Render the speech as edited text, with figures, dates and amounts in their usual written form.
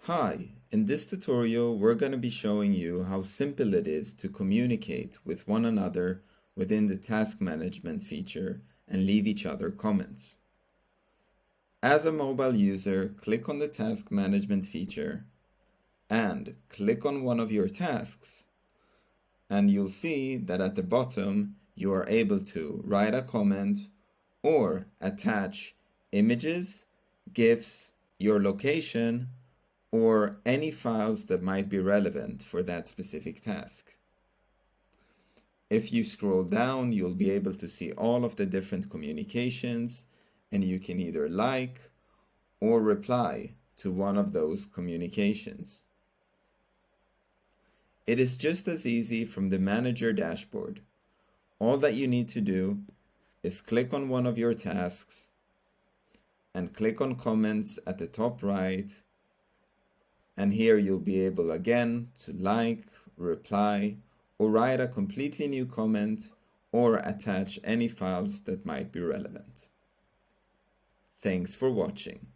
Hi, in this tutorial we're going to be showing you how simple it is to communicate with one another within the task management feature and leave each other comments. As a mobile user, click on the task management feature and click on one of your tasks, and you'll see that at the bottom you are able to write a comment or attach images, GIFs, your location, or any files that might be relevant for that specific task. If you scroll down, you'll be able to see all of the different communications, and you can either like or reply to one of those communications. It is just as easy from the manager dashboard. All that you need to do is click on one of your tasks and click on comments at the top right. And here you'll be able again to like, reply, or write a completely new comment or attach any files that might be relevant. Thanks for watching.